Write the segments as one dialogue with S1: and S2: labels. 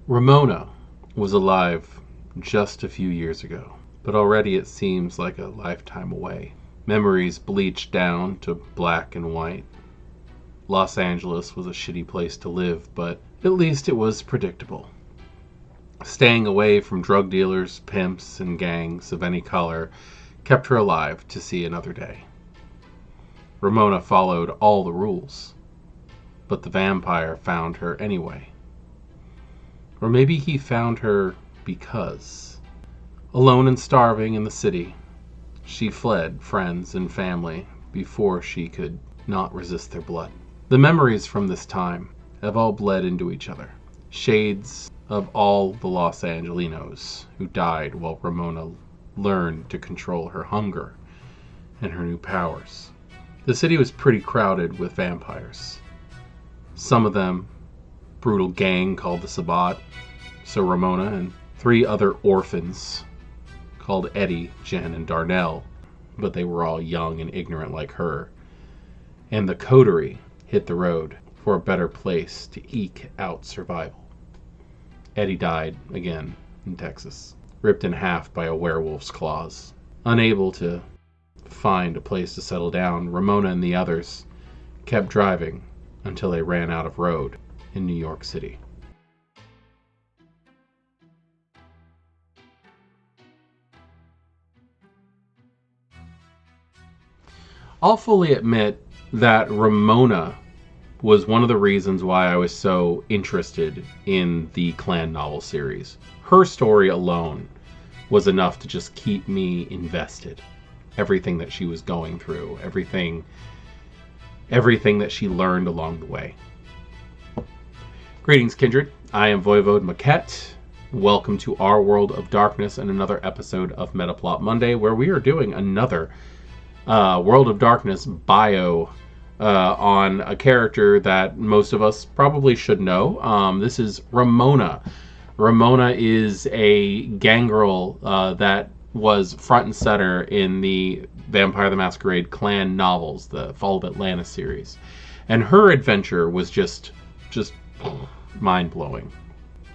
S1: Ramona was alive just a few years ago, but already it seems like a lifetime away. Memories bleached down to black and white. Los Angeles was a shitty place to live, but at least it was predictable. Staying away from drug dealers, pimps, and gangs of any color kept her alive to see another day. Ramona followed all the rules, but the vampire found her anyway. Or maybe he found her because, alone and starving in the city, she fled friends and family before she could not resist their blood. The memories from this time have all bled into each other. Shades of all the Los Angelinos who died while Ramona learned to control her hunger and her new powers. The city was pretty crowded with vampires. Some of them brutal gang called the Sabbat, so Ramona and 3 other orphans called Eddie, Jen, and Darnell, but they were all young and ignorant like her. And the coterie hit the road for a better place to eke out survival. Eddie died again in Texas, ripped in half by a werewolf's claws. Unable to find a place to settle down, Ramona and the others kept driving until they ran out of road in New York City. I'll fully admit that Ramona was one of the reasons why I was so interested in the Clan novel series. Her story alone was enough to just keep me invested. Everything that she was going through, everything that she learned along the way. Greetings, kindred. I am Voivode Maquette. Welcome to our World of Darkness and another episode of Metaplot Monday, where we are doing another World of Darkness bio on a character that most of us probably should know. This is Ramona. Ramona is a Gangrel that was front and center in the Vampire the Masquerade Clan novels, the Fall of Atlantis series. And her adventure was just mind-blowing.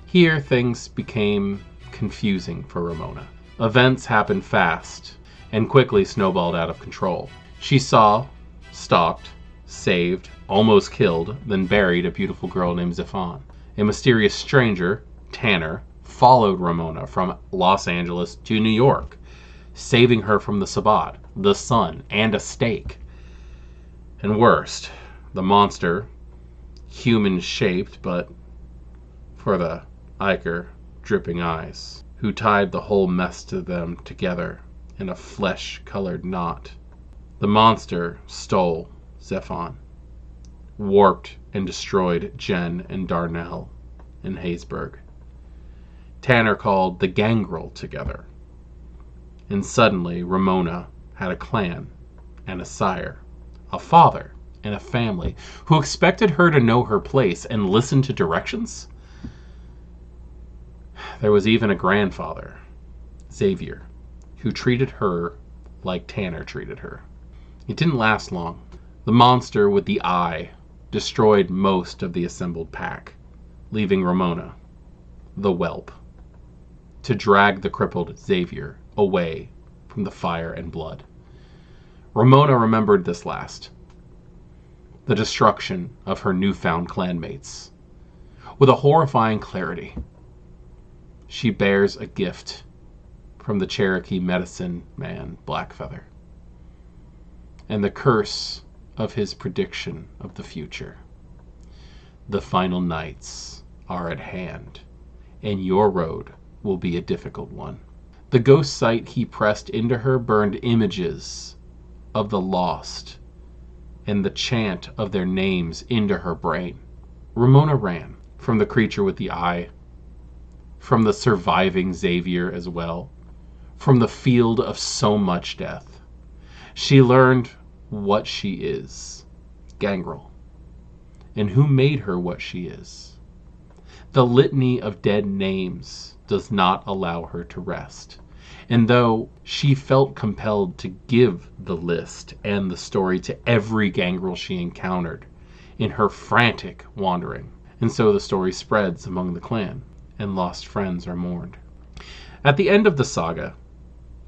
S1: Here, things became confusing for Ramona. Events happened fast and quickly snowballed out of control. She saw, stalked, saved, almost killed, then buried a beautiful girl named Zephon. A mysterious stranger, Tanner, followed Ramona from Los Angeles to New York, saving her from the Sabbat, the sun, and a stake. And worst, the monster, human-shaped, but for the ichor, dripping eyes, who tied the whole mess to them together in a flesh-colored knot. The monster stole Zephon, warped and destroyed Jen and Darnell in Haysburg. Tanner called the Gangrel together. And suddenly, Ramona had a clan and a sire, a father and a family who expected her to know her place and listen to directions. There was even a grandfather, Xavier, who treated her like Tanner treated her. It didn't last long. The monster with the eye destroyed most of the assembled pack, leaving Ramona, the whelp, to drag the crippled Xavier away from the fire and blood. Ramona remembered this last, the destruction of her newfound clanmates, with a horrifying clarity. She bears a gift from the Cherokee medicine man Blackfeather, and the curse of his prediction of the future. The final nights are at hand, and your road will be a difficult one. The ghost sight he pressed into her burned images of the lost and the chant of their names into her brain. Ramona ran from the creature with the eye, from the surviving Xavier as well, from the field of so much death. She learned what she is, Gangrel, and who made her what she is. The litany of dead names does not allow her to rest. And though she felt compelled to give the list and the story to every Gangrel she encountered in her frantic wandering, and so the story spreads among the clan. and lost friends are mourned. At the end of the saga,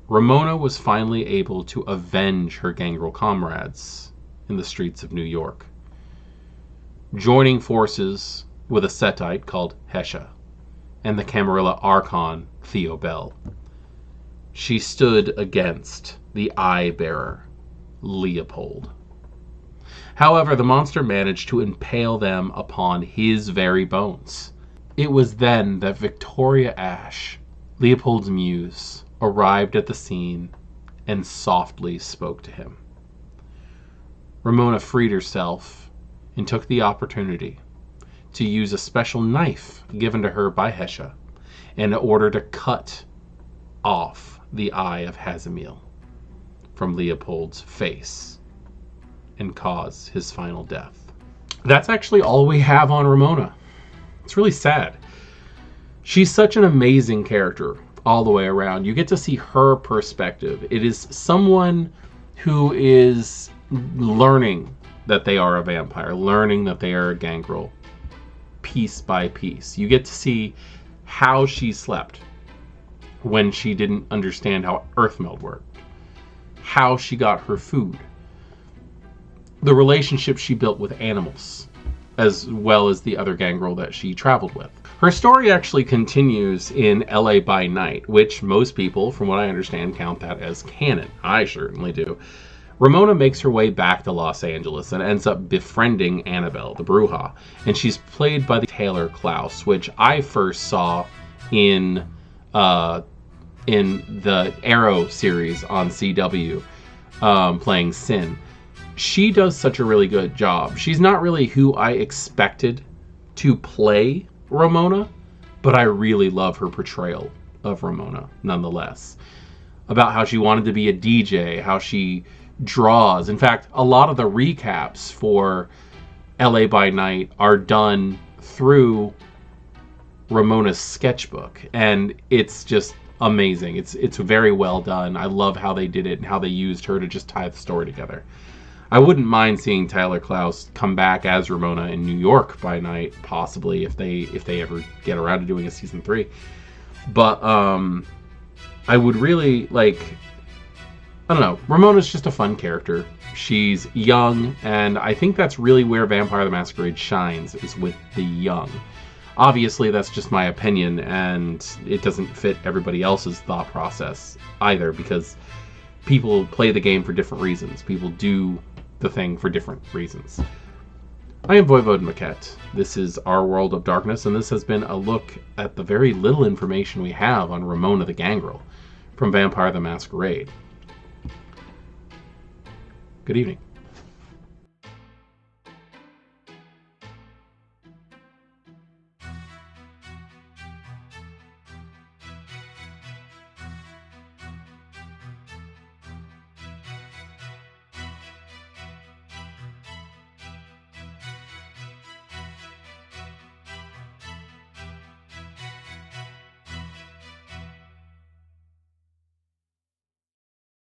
S1: Ramona was finally able to avenge her Gangrel comrades in the streets of New York, joining forces with a Setite called Hesha and the Camarilla Archon Theo Bell. She stood against the Eye-Bearer, Leopold. However, the monster managed to impale them upon his very bones. It was then that Victoria Ash, Leopold's muse, arrived at the scene and softly spoke to him. Ramona freed herself and took the opportunity to use a special knife given to her by Hesha in order to cut off the eye of Hazimil from Leopold's face and cause his final death. That's actually all we have on Ramona. It's really sad. She's such an amazing character all the way around. You get to see her perspective. It is someone who is learning that they are a vampire, learning that they are a gangrel, piece by piece. You get to see how she slept when she didn't understand how Earthmeld worked, how she got her food, the relationship she built with animals, as well as the other gangrel that she traveled with. Her story actually continues in LA by Night, which most people, from what I understand, count that as canon. I certainly do. Ramona makes her way back to Los Angeles and ends up befriending Annabelle, the Bruja, and she's played by the Taylor Klaus, which I first saw in the Arrow series on CW, playing Sin. She does such a really good job. She's not really who I expected to play Ramona, but I really love her portrayal of Ramona nonetheless. About how she wanted to be a DJ, how she draws. In fact, a lot of the recaps for LA by Night are done through Ramona's sketchbook, and it's just amazing. It's very well done. I love how they did it and how they used her to just tie the story together. I wouldn't mind seeing Tyler Klaus come back as Ramona in New York by Night, possibly, if they ever get around to doing a season 3. But I would really like, I don't know, Ramona's just a fun character. She's young, and I think that's really where Vampire the Masquerade shines, is with the young. Obviously, that's just my opinion, and it doesn't fit everybody else's thought process either, because people play the game for different reasons. People do the thing for different reasons. I am Voivode Maquette. This is Our World of Darkness, and this has been a look at the very little information we have on Ramona the Gangrel from Vampire the Masquerade. Good evening.